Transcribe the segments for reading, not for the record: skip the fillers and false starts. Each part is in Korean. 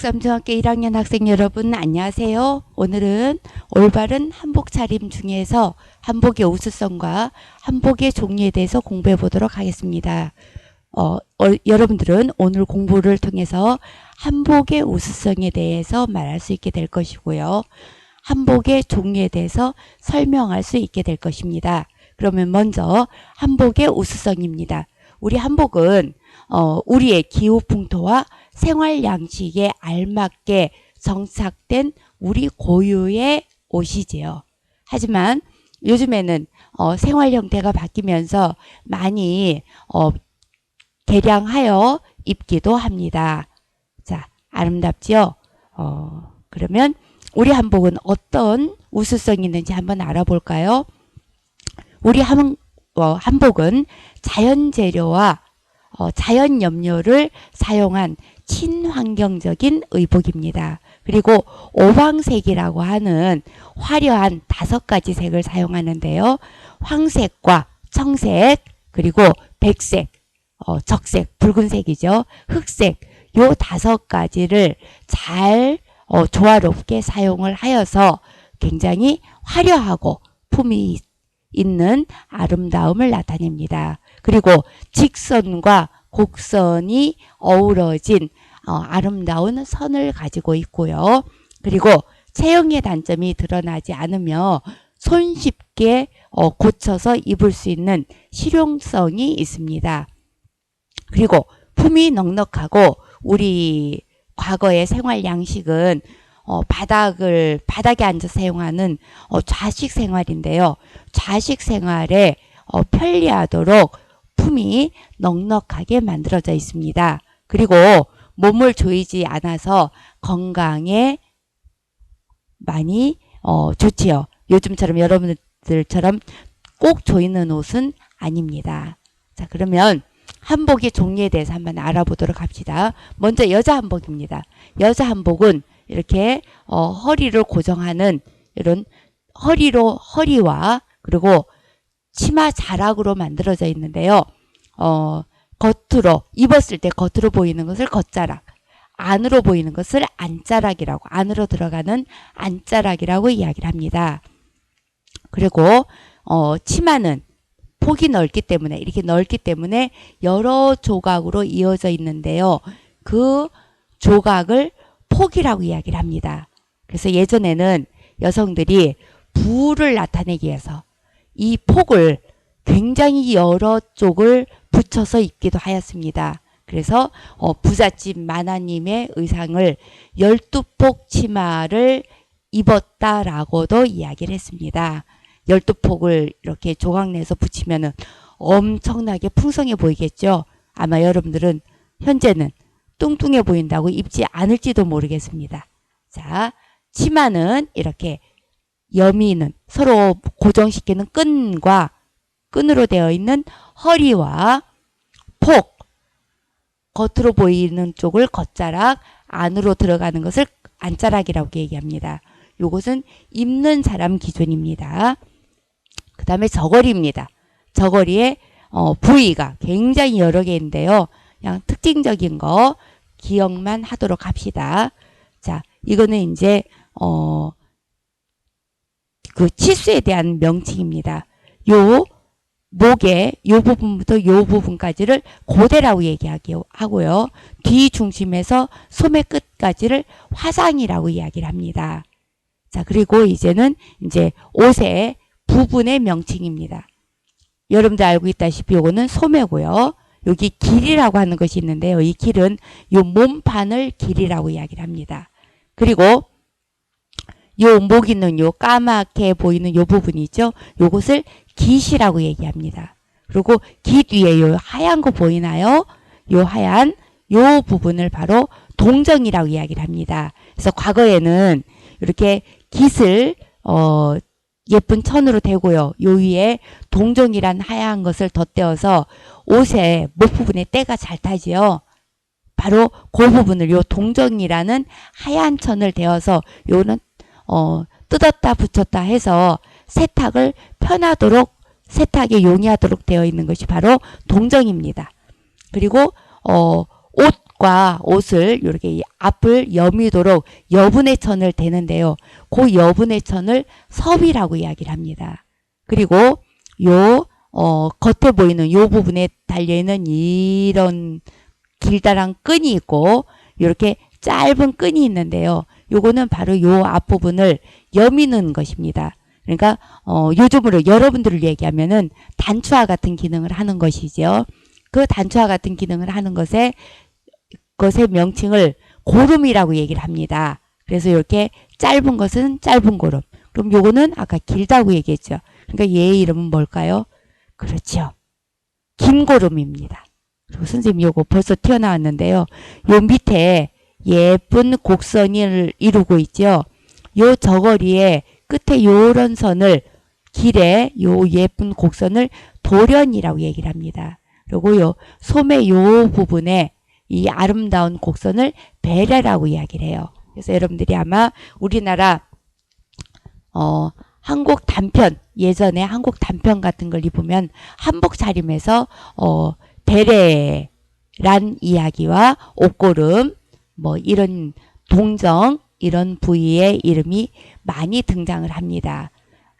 옥삼중학교 1학년 학생 여러분 안녕하세요. 오늘은 올바른 한복 차림 중에서 한복의 우수성과 한복의 종류에 대해서 공부해 보도록 하겠습니다. 여러분들은 오늘 공부를 통해서 한복의 우수성에 대해서 말할 수 있게 될 것이고요. 한복의 종류에 대해서 설명할 수 있게 될 것입니다. 그러면 먼저 한복의 우수성입니다. 우리 한복은 우리의 기후 풍토와 생활 양식에 알맞게 정착된 우리 고유의 옷이지요. 하지만 요즘에는 생활 형태가 바뀌면서 많이 개량하여 입기도 합니다. 자, 아름답지요? 그러면 우리 한복은 어떤 우수성이 있는지 한번 알아볼까요? 우리 한복은 자연 재료와 자연 염료를 사용한 친환경적인 의복입니다. 그리고 오황색이라고 하는 화려한 5가지 색을 사용하는데요. 황색과 청색, 그리고 백색, 적색, 붉은색이죠. 흑색, 요 5가지를 잘 조화롭게 사용을 하여서 굉장히 화려하고 품이 있는 아름다움을 나타냅니다. 그리고 직선과 곡선이 어우러진 아름다운 선을 가지고 있고요. 그리고 체형의 단점이 드러나지 않으며 손쉽게 고쳐서 입을 수 있는 실용성이 있습니다. 그리고 품이 넉넉하고 우리 과거의 생활 양식은 바닥에 앉아 사용하는 좌식 생활인데요. 좌식 생활에 편리하도록 품이 넉넉하게 만들어져 있습니다. 그리고 몸을 조이지 않아서 건강에 많이 좋지요. 요즘처럼 여러분들처럼 꼭 조이는 옷은 아닙니다. 자, 그러면 한복의 종류에 대해서 한번 알아보도록 합시다. 먼저 여자 한복입니다. 여자 한복은 이렇게 허리를 고정하는 이런 허리와 그리고 치마 자락으로 만들어져 있는데요. 겉으로 입었을 때 겉으로 보이는 것을 겉자락, 안으로 보이는 것을 안자락이라고, 안으로 들어가는 안자락이라고 이야기를 합니다. 그리고 치마는 폭이 이렇게 넓기 때문에 여러 조각으로 이어져 있는데요. 그 조각을 폭이라고 이야기를 합니다. 그래서 예전에는 여성들이 부를 나타내기 위해서 이 폭을 굉장히 여러 쪽을 붙여서 입기도 하였습니다. 그래서 부잣집 마나님의 의상을 12폭 치마를 입었다라고도 이야기를 했습니다. 12폭을 이렇게 조각내서 붙이면은 엄청나게 풍성해 보이겠죠. 아마 여러분들은 현재는 뚱뚱해 보인다고 입지 않을지도 모르겠습니다. 자, 치마는 이렇게 여미는 서로 고정시키는 끈으로 되어 있는 허리와 폭, 겉으로 보이는 쪽을 겉자락, 안으로 들어가는 것을 안자락이라고 얘기합니다. 이것은 입는 사람 기준입니다. 그 다음에 저고리입니다. 저고리의 부위가 굉장히 여러 개인데요. 그냥 특징적인 거 기억만 하도록 합시다. 자, 이거는 이제 그 치수에 대한 명칭입니다. 요 목의 요 부분부터 요 부분까지를 고대라고 얘기하고요. 뒤 중심에서 소매 끝까지를 화상이라고 이야기를 합니다. 자, 그리고 이제는 이제 옷의 부분의 명칭입니다. 여러분들 알고 있다시피 요거는 소매고요. 여기 길이라고 하는 것이 있는데요. 이 길은 요 몸판을 길이라고 이야기를 합니다. 그리고 요 목 있는 요 까맣게 보이는 요 부분이죠. 요것을 깃이라고 얘기합니다. 그리고 깃 위에 요 하얀 거 보이나요? 요 하얀 요 부분을 바로 동정이라고 이야기를 합니다. 그래서 과거에는 이렇게 깃을 예쁜 천으로 대고요. 요 위에 동정이란 하얀 것을 덧대어서 옷의 목 부분에 때가 잘 타지요. 바로 그 부분을 요 동정이라는 하얀 천을 대어서 요는 뜯었다 붙였다 해서 세탁을 편하도록 세탁에 용이하도록 되어 있는 것이 바로 동정입니다. 그리고 옷 옷과 옷을 이렇게 앞을 여미도록 여분의 천을 대는데요. 그 여분의 천을 섭이라고 이야기를 합니다. 그리고 요 겉에 보이는 요 부분에 달려있는 이런 길다란 끈이 있고 이렇게 짧은 끈이 있는데요. 요거는 바로 요 앞부분을 여미는 것입니다. 그러니까 요즘으로 여러분들을 얘기하면은 단추와 같은 기능을 하는 것이죠. 그 단추와 같은 기능을 하는 것의 명칭을 고름이라고 얘기를 합니다. 그래서 이렇게 짧은 것은 짧은 고름. 그럼 요거는 아까 길다고 얘기했죠. 그러니까 얘의 이름은 뭘까요? 그렇죠. 긴 고름입니다. 그리고 선생님 요거 벌써 튀어나왔는데요. 요 밑에 예쁜 곡선을 이루고 있죠. 요 저고리에 끝에 요런 선을 길에 요 예쁜 곡선을 돌연이라고 얘기를 합니다. 그리고 요 소매 요 부분에 이 아름다운 곡선을 베레라고 이야기를 해요. 그래서 여러분들이 아마 우리나라 한국 단편 예전에 한국 단편 같은 걸 입으면 한복 차림에서 베레란 이야기와 옷고름 뭐 이런 동정 이런 부위의 이름이 많이 등장을 합니다.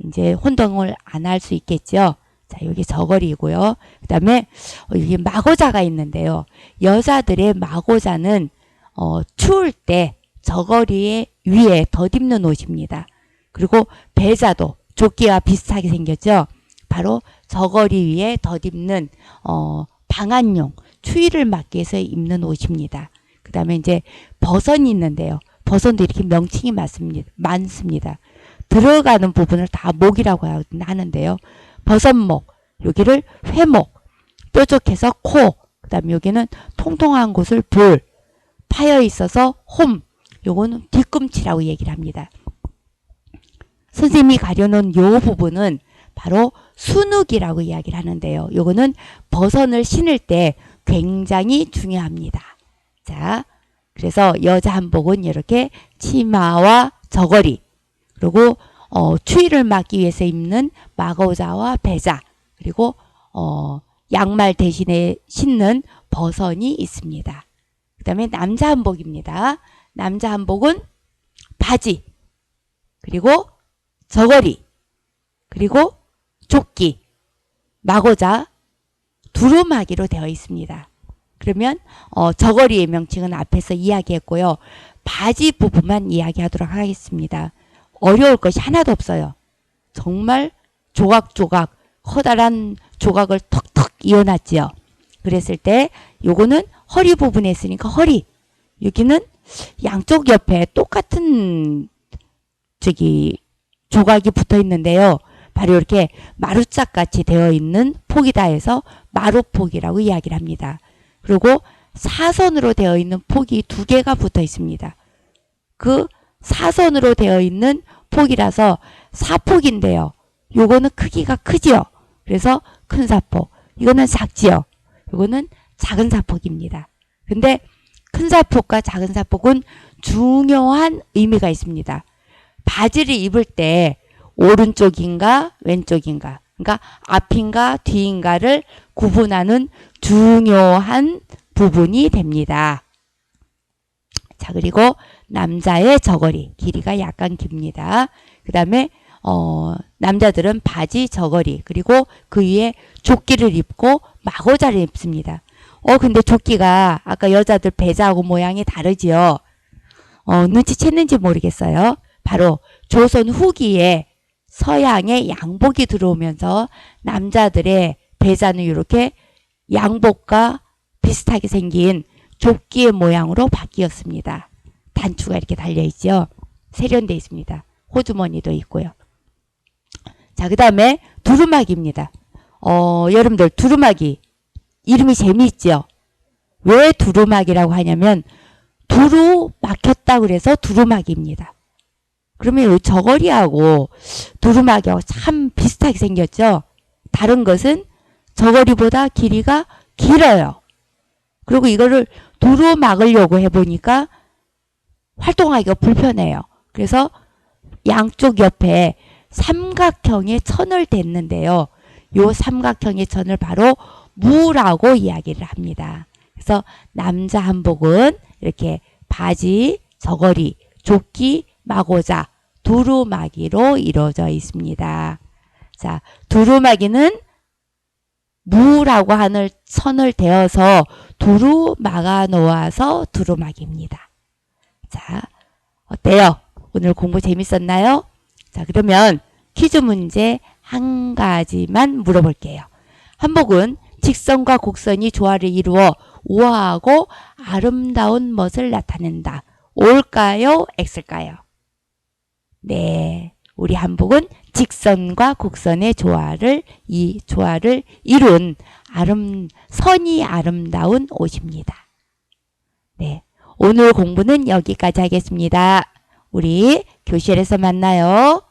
이제 혼동을 안 할 수 있겠죠. 자, 여기 저고리이고요. 그 다음에 여기 마고자가 있는데요. 여자들의 마고자는 추울 때 저고리 위에 덧입는 옷입니다. 그리고 배자도 조끼와 비슷하게 생겼죠. 바로 저고리 위에 덧입는 방한용 추위를 막기 위해서 입는 옷입니다. 그 다음에 이제 버선이 있는데요. 버선도 이렇게 명칭이 많습니다. 들어가는 부분을 다 목이라고 하는데요. 버선목, 여기를 회목, 뾰족해서 코, 그 다음에 여기는 통통한 곳을 볼, 파여 있어서 홈, 요거는 뒤꿈치라고 얘기를 합니다. 선생님이 가려놓은 요 부분은 바로 순욱이라고 이야기를 하는데요. 요거는 버선을 신을 때 굉장히 중요합니다. 자, 그래서 여자 한복은 이렇게 치마와 저고리, 그리고 추위를 막기 위해서 입는 마고자와 배자, 그리고 양말 대신에 신는 버선이 있습니다. 그 다음에 남자 한복입니다. 남자 한복은 바지, 그리고 저고리, 그리고 조끼, 마고자, 두루마기로 되어 있습니다. 그러면 저고리의 명칭은 앞에서 이야기했고요. 바지 부분만 이야기하도록 하겠습니다. 어려울 것이 하나도 없어요. 정말 조각조각 커다란 조각을 턱턱 이어놨지요. 그랬을 때 요거는 허리 부분에 있으니까 허리, 여기는 양쪽 옆에 똑같은 조각이 붙어 있는데요. 바로 이렇게 마루짝 같이 되어 있는 폭이다 해서 마루폭이라고 이야기를 합니다. 그리고 사선으로 되어 있는 폭이 두 개가 붙어 있습니다. 그 사선으로 되어 있는 폭이라서 사폭인데요. 요거는 크기가 크지요. 그래서 큰 사폭. 이거는 작지요. 요거는 작은 사폭입니다. 근데 큰 사폭과 작은 사폭은 중요한 의미가 있습니다. 바지를 입을 때 오른쪽인가 왼쪽인가, 그러니까 앞인가 뒤인가를 구분하는 중요한 부분이 됩니다. 자, 그리고 남자의 저고리 길이가 약간 깁니다. 그 다음에 남자들은 바지, 저고리, 그리고 그 위에 조끼를 입고 마고자를 입습니다. 근데 조끼가 아까 여자들 배자하고 모양이 다르지요. 눈치챘는지 모르겠어요. 바로 조선 후기에 서양의 양복이 들어오면서 남자들의 배자는 이렇게 양복과 비슷하게 생긴 조끼의 모양으로 바뀌었습니다. 단추가 이렇게 달려있죠. 세련되어 있습니다. 호주머니도 있고요. 자, 그 다음에 두루마기입니다. 여러분들 두루마기 이름이 재미있죠. 왜 두루마기라고 하냐면 두루 막혔다 그래서 두루마기입니다. 그러면 이 저고리하고 두루마기하고 참 비슷하게 생겼죠. 다른 것은 저고리보다 길이가 길어요. 그리고 이거를 두루 막으려고 해보니까 활동하기가 불편해요. 그래서 양쪽 옆에 삼각형의 천을 댔는데요. 요 삼각형의 천을 바로 무라고 이야기를 합니다. 그래서 남자 한복은 이렇게 바지, 저고리, 조끼, 마고자, 두루마기로 이루어져 있습니다. 자, 두루마기는 무라고 하는 선을 대어서 두루 막아 놓아서 두루마기입니다. 자, 어때요? 오늘 공부 재밌었나요? 자, 그러면 퀴즈 문제 한 가지만 물어볼게요. 한복은 직선과 곡선이 조화를 이루어 우아하고 아름다운 멋을 나타낸다. O일까요? X일까요? 네, 우리 한복은 직선과 곡선의 조화를 이룬 선이 아름다운 옷입니다. 네, 오늘 공부는 여기까지 하겠습니다. 우리 교실에서 만나요.